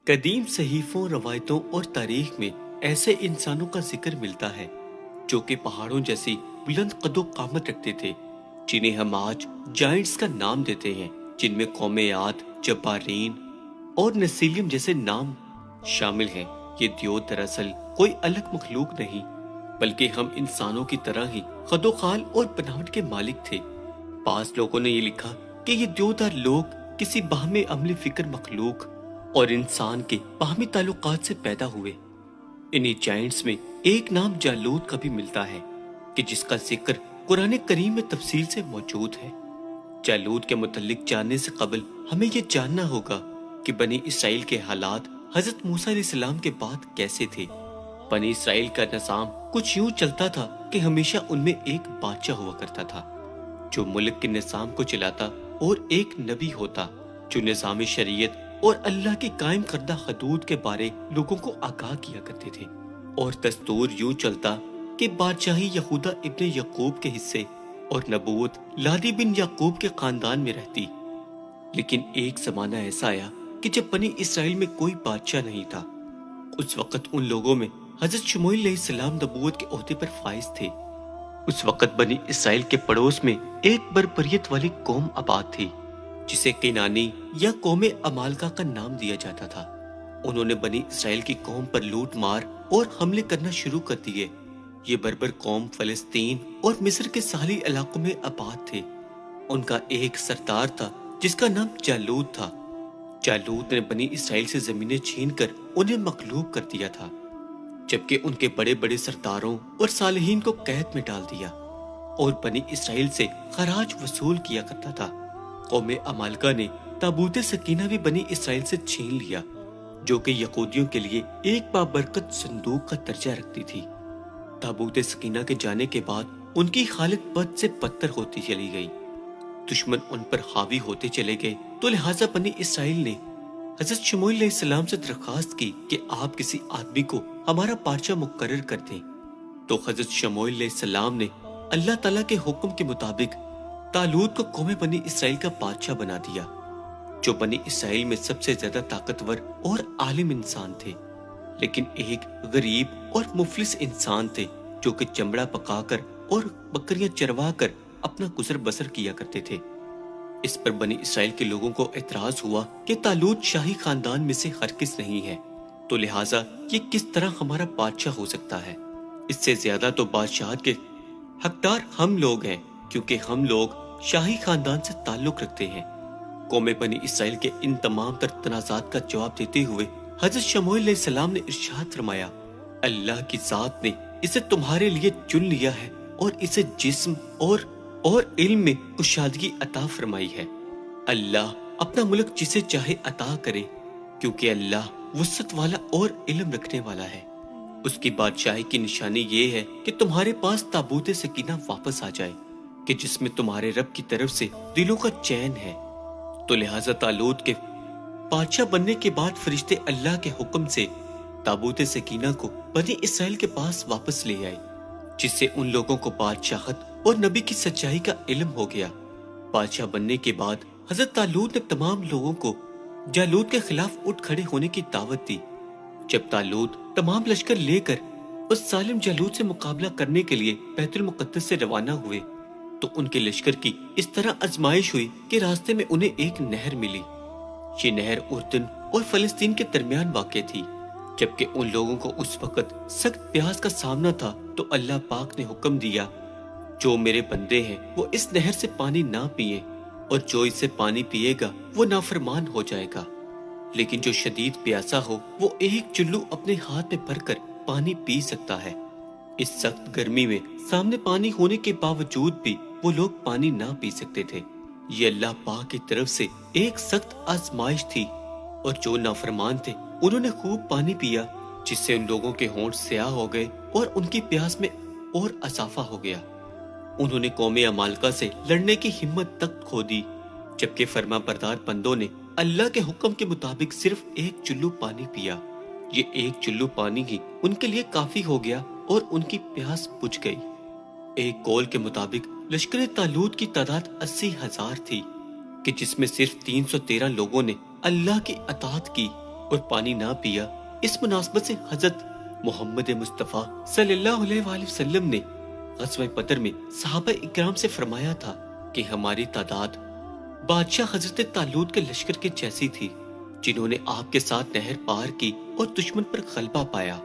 قدیم صحیفوں، روایتوں اور تاریخ میں ایسے انسانوں کا ذکر ملتا ہے جو کہ پہاڑوں جیسی بلند قد و قامت رکھتے تھے، جنہیں ہم آج جائنٹس کا نام دیتے ہیں، جن میں قوم عاد، جبارین اور نسیلیم جیسے نام شامل ہیں۔ یہ دیو دراصل کوئی الگ مخلوق نہیں، بلکہ ہم انسانوں کی طرح ہی خد و خال اور بناوٹ کے مالک تھے۔ بعض لوگوں نے یہ لکھا کہ یہ دیودار لوگ کسی باہمی عملی فکر مخلوق اور انسان کے باہمی تعلقات سے پیدا ہوئے۔ انہی جائنٹس میں ایک نام جالوت کا بھی ملتا ہے کہ جس کا ذکر قرآن کریم میں تفصیل سے موجود ہے۔ جالوت کے متعلق جاننے سے قبل ہمیں یہ جاننا ہوگا کہ بنی اسرائیل کے حالات حضرت موسیٰ علیہ السلام کے بعد کیسے تھے۔ بنی اسرائیل کا نظام کچھ یوں چلتا تھا کہ ہمیشہ ان میں ایک بادشاہ ہوا کرتا تھا جو ملک کے نظام کو چلاتا، اور ایک نبی ہوتا جو نظام شریعت اور اللہ کی قائم کردہ حدود کے بارے لوگوں کو آگاہ کیا کرتے تھے۔ اور دستور یوں چلتا کہ بادشاہی یہودا ابن یعقوب کے حصے اور نبوت لادی بن یعقوب کے خاندان میں رہتی۔ لیکن ایک زمانہ ایسا آیا کہ جب بنی اسرائیل میں کوئی بادشاہ نہیں تھا۔ اس وقت ان لوگوں میں حضرت شموئیل علیہ السلام نبوت کے عہدے پر فائز تھے۔ اس وقت بنی اسرائیل کے پڑوس میں ایک بربریت والی قوم آباد تھی جسے کینانی یا قوم عمالقہ کا نام دیا جاتا تھا۔ انہوں نے بنی اسرائیل کی قوم پر لوٹ مار اور حملے کرنا شروع کر دیے۔ یہ بربر قوم فلسطین اور مصر کے ساحلی علاقوں میں آباد تھے۔ ان کا ایک سردار تھا جس کا نام جالوت تھا۔ جالوت نے بنی اسرائیل سے زمینیں چھین کر انہیں مغلوب کر دیا تھا، جبکہ ان کے بڑے بڑے سرداروں اور صالحین کو قید میں ڈال دیا اور بنی اسرائیل سے خراج وصول کیا کرتا تھا۔ قوم عمالقہ نے تابوت سکینہ بھی بنی اسرائیل سے چھین لیا، جو کہ یہودیوں کے لیے ایک بابرکت صندوق کا درجہ رکھتی تھی۔ تابوت سکینہ کے جانے کے بعد ان کی حالت بد سے بدتر ہوتی چلی گئی۔ دشمن ان پر حاوی ہوتے چلے گئے، تو لہٰذا بنی اسرائیل نے حضرت شموئیل علیہ السلام سے درخواست کی کہ آپ کسی آدمی کو ہمارا بادشاہ مقرر کر دیں۔ تو حضرت شموئیل علیہ السلام نے اللہ تعالیٰ کے حکم کے مطابق طالوت کو قوم بنی اسرائیل کا بادشاہ بنا دیا، جو بنی اسرائیل میں سب سے زیادہ طاقتور اور عالم انسان تھے، لیکن ایک غریب اور مفلس انسان تھے جو کہ چمڑا پکا کر اور بکریاں چروا کر اپنا گزر بسر کیا کرتے تھے۔ اس پر بنی اسرائیل کے لوگوں کو اعتراض ہوا کہ طالوت شاہی خاندان میں سے ہرگز نہیں ہے، تو لہٰذا یہ کس طرح ہمارا بادشاہ ہو سکتا ہے؟ اس سے زیادہ تو بادشاہت کے حقدار ہم لوگ ہیں، کیونکہ ہم لوگ شاہی خاندان سے تعلق رکھتے ہیں۔ قوم بنی اسرائیل کے ان تمام تر تنازعات کا جواب دیتے ہوئے حضرت شموئیل علیہ السلام نے ارشاد فرمایا، اللہ کی ذات نے اسے تمہارے لیے چن لیا ہے اور اسے جسم اور علم میں کشادگی عطا فرمائی ہے۔ اللہ اپنا ملک جسے چاہے عطا کرے، کیونکہ اللہ وسعت والا اور علم رکھنے والا ہے۔ اس کی بادشاہی کی نشانی یہ ہے کہ تمہارے پاس تابوت سکینہ واپس آ جائے، کہ جس میں تمہارے رب کی طرف سے دلوں کا چین ہے۔ تو لہٰذا طالوت کے بادشاہ بننے کے بعد فرشتے اللہ کے حکم سے تابوت سکینہ کو بنی اسرائیل کے پاس واپس لے آئے، جس سے ان لوگوں کو بادشاہت اور نبی کی سچائی کا علم ہو گیا۔ بادشاہ بننے کے بعد حضرت طالوت نے تمام لوگوں کو جالوت کے خلاف اٹھ کھڑے ہونے کی دعوت دی۔ جب طالوت تمام لشکر لے کر اس ظالم جالوت سے مقابلہ کرنے کے لیے بیت المقدس سے روانہ ہوئے، تو ان کے لشکر کی اس طرح آزمائش ہوئی کہ راستے میں انہیں ایک نہر ملی۔ یہ نہر اردن اور فلسطین کے درمیان واقع تھی۔ جبکہ ان لوگوں کو اس وقت سخت پیاس کا سامنا تھا، تو اللہ پاک نے حکم دیا، جو میرے بندے ہیں وہ اس نہر سے پانی نہ پیئے، اور جو اس سے پانی پیے گا وہ نافرمان ہو جائے گا، لیکن جو شدید پیاسا ہو وہ ایک چلو اپنے ہاتھ میں بھر کر پانی پی سکتا ہے۔ اس سخت گرمی میں سامنے پانی ہونے کے باوجود بھی وہ لوگ پانی نہ پی سکتے تھے۔ یہ اللہ پاک کی طرف سے ایک سخت آزمائش تھی، اور جو نافرمان تھے انہوں نے خوب پانی پیا، جس سے ان لوگوں کے ہونٹ سیاہ ہو گئے اور ان کی پیاس میں اور اضافہ ہو گیا۔ انہوں نے قوم عمالقہ سے لڑنے کی ہمت تک کھو دی، جبکہ فرما بردار بندوں نے اللہ کے حکم کے مطابق صرف ایک چلو پانی پیا۔ یہ ایک چلو پانی ہی ان کے لیے کافی ہو گیا اور ان کی پیاس بجھ گئی۔ ایک قول کے مطابق لشکر طالوت کی تعداد 80,000 تھی، کہ جس میں صرف 313 لوگوں نے اللہ کی اطاعت کی اور پانی نہ پیا، اس مناسبت سے حضرت محمد مصطفیٰ صلی اللہ علیہ وآلہ وسلم نے غزوہ بدر میں صحابہ اکرام سے فرمایا تھا کہ ہماری تعداد بادشاہ حضرت طالوت کے لشکر کے جیسی تھی، جنہوں نے آپ کے ساتھ نہر پار کی اور دشمن پر غلبہ پایا۔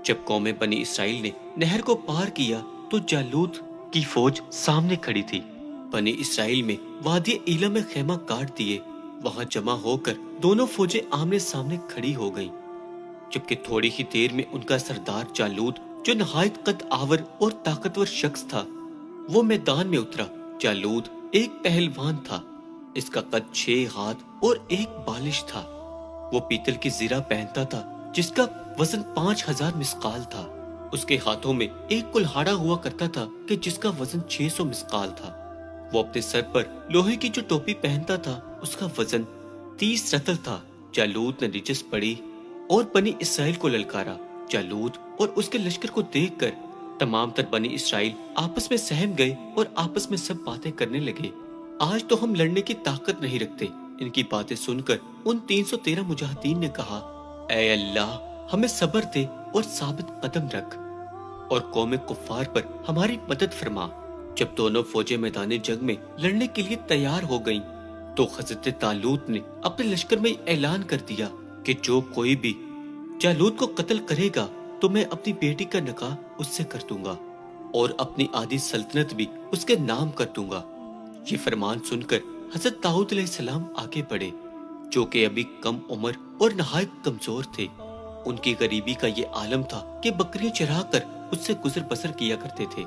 جب قوم بنی اسرائیل نے نہر کو پار کیا تو جالوت کی فوج سامنے کھڑی تھی۔ بنی اسرائیل میں وادی ایلا میں خیمہ کاٹ دیے، وہاں جمع ہو کر دونوں فوجیں آمنے سامنے کھڑی ہو گئیں، جبکہ تھوڑی ہی دیر میں ان کا سردار جالوت، جو نہایت قد آور اور طاقتور شخص تھا، وہ میدان میں اترا۔ جالوت ایک پہلوان تھا، اس کا قد 6 ہاتھ اور 1 بالش تھا۔ وہ پیتل کی زرہ پہنتا تھا جس کا وزن 5000 مسقال تھا۔ اس کے ہاتھوں میں ایک کلہاڑا ہوا کرتا تھا کہ جس کا وزن 600 مسقال تھا۔ وہ اپنے سر پر لوہے کی جو ٹوپی پہنتا تھا اس کا وزن 30 رطل تھا۔ جالوت نے نجس پڑی اور بنی اسرائیل کو للکارا۔ جالوت اور اس کے لشکر کو دیکھ کر تمام تر بنی اسرائیل آپس میں سہم گئے اور آپس میں سب باتیں کرنے لگے، آج تو ہم لڑنے کی طاقت نہیں رکھتے۔ ان کی باتیں سن کر ان 313 مجاہدین نے کہا، اے اللہ، ہمیں صبر دے اور ثابت قدم رکھ اور قوم کفار پر ہماری مدد فرما۔ جب دونوں فوجیں میدان جنگ میں لڑنے کے لیے تیار ہو گئیں تو حضرت طالوت نے اپنے لشکر میں اعلان کر دیا کہ جو کوئی بھی جالوت کو قتل کرے گا تو میں اپنی بیٹی کا نکاح اس سے کر دوں گا اور اپنی آدھی سلطنت بھی اس کے نام کر دوں گا۔ یہ فرمان سن کر حضرت داؤد علیہ السلام آگے بڑھے، جو کہ ابھی کم عمر اور نہایت کمزور تھے۔ ان کی غریبی کا یہ عالم تھا کہ بکریاں چرا کر اس سے گزر بسر کیا کرتے تھے۔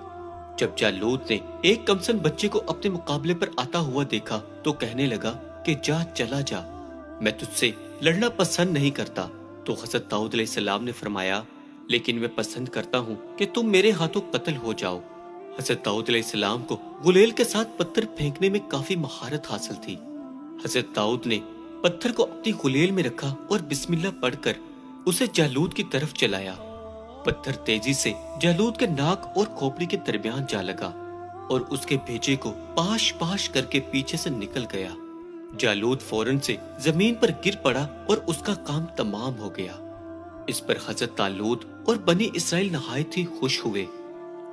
جب جالوت نے ایک کمسن بچے کو اپنے مقابلے پر آتا ہوا دیکھا تو کہنے لگا کہ جا چلا جا، میں تجھ سے لڑنا پسند نہیں کرتا۔ تو حضرت داؤد علیہ السلام نے فرمایا، لیکن میں پسند کرتا ہوں کہ تم میرے ہاتھوں قتل ہو جاؤ۔ حضرت داؤد علیہ السلام کو غلیل کے ساتھ پتھر پھینکنے میں کافی مہارت حاصل تھی۔ حضرت داؤد نے پتھر کو اپنی غلیل میں رکھا اور بسم اللہ پڑھ کر اسے جالوت کی طرف چلایا۔ پتھر تیزی سے جالوت کے ناک اور کھوپڑی کے درمیان جا لگا اور اس کے بھیجے کو پاش پاش کر کے پیچھے سے نکل گیا۔ جالوت فوراً سے زمین پر گر پڑا اور اس کا کام تمام ہو گیا۔ اس پر حضرت طالوت اور بنی اسرائیل نہایت ہی خوش ہوئے۔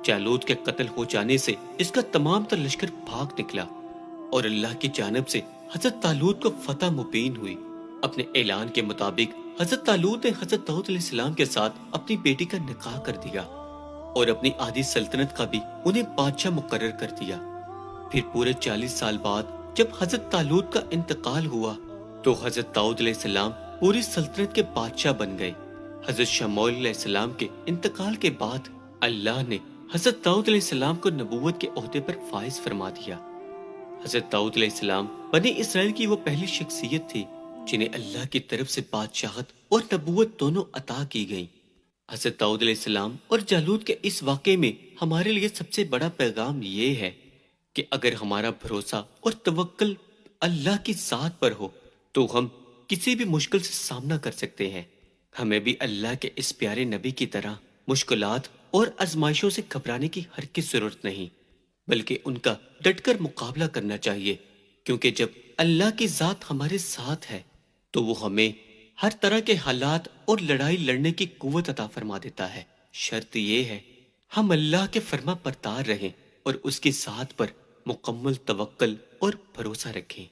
جالوت کے قتل ہو جانے سے اس کا تمام تر لشکر بھاگ نکلا اور اللہ کی جانب سے حضرت طالوت کو فتح مبین ہوئی۔ اپنے اعلان کے مطابق حضرت طالوت نے حضرت داؤد علیہ السلام کے ساتھ اپنی بیٹی کا نکاح کر دیا اور اپنی آدھی سلطنت کا بھی انہیں بادشاہ مقرر کر دیا۔ پھر پورے 40 سال بعد جب حضرت طالوت کا انتقال ہوا تو حضرت داؤد علیہ السلام پوری سلطنت کے بادشاہ بن گئے۔ حضرت شموئیل علیہ السلام کے انتقال کے بعد اللہ نے حضرت داؤد علیہ السلام کو نبوت کے عہدے پر فائز فرما دیا۔ حضرت داؤد علیہ السلام بنی اسرائیل کی وہ پہلی شخصیت تھی جنہیں اللہ کی طرف سے بادشاہت اور نبوت دونوں عطا کی گئیں۔ حضرت داؤد علیہ السلام اور جالوت کے اس واقعے میں ہمارے لیے سب سے بڑا پیغام یہ ہے کہ اگر ہمارا بھروسہ اور توکل اللہ کی ذات پر ہو تو ہم کسی بھی مشکل سے سامنا کر سکتے ہیں۔ ہمیں بھی اللہ کے اس پیارے نبی کی طرح مشکلات اور آزمائشوں سے گھبرانے کی ہرگز ضرورت نہیں، بلکہ ان کا ڈٹ کر مقابلہ کرنا چاہیے، کیونکہ جب اللہ کی ذات ہمارے ساتھ ہے تو وہ ہمیں ہر طرح کے حالات اور لڑائی لڑنے کی قوت عطا فرما دیتا ہے۔ شرط یہ ہے ہم اللہ کے فرما بردار رہیں اور اس کی ذات پر مکمل توکل اور بھروسہ رکھیں۔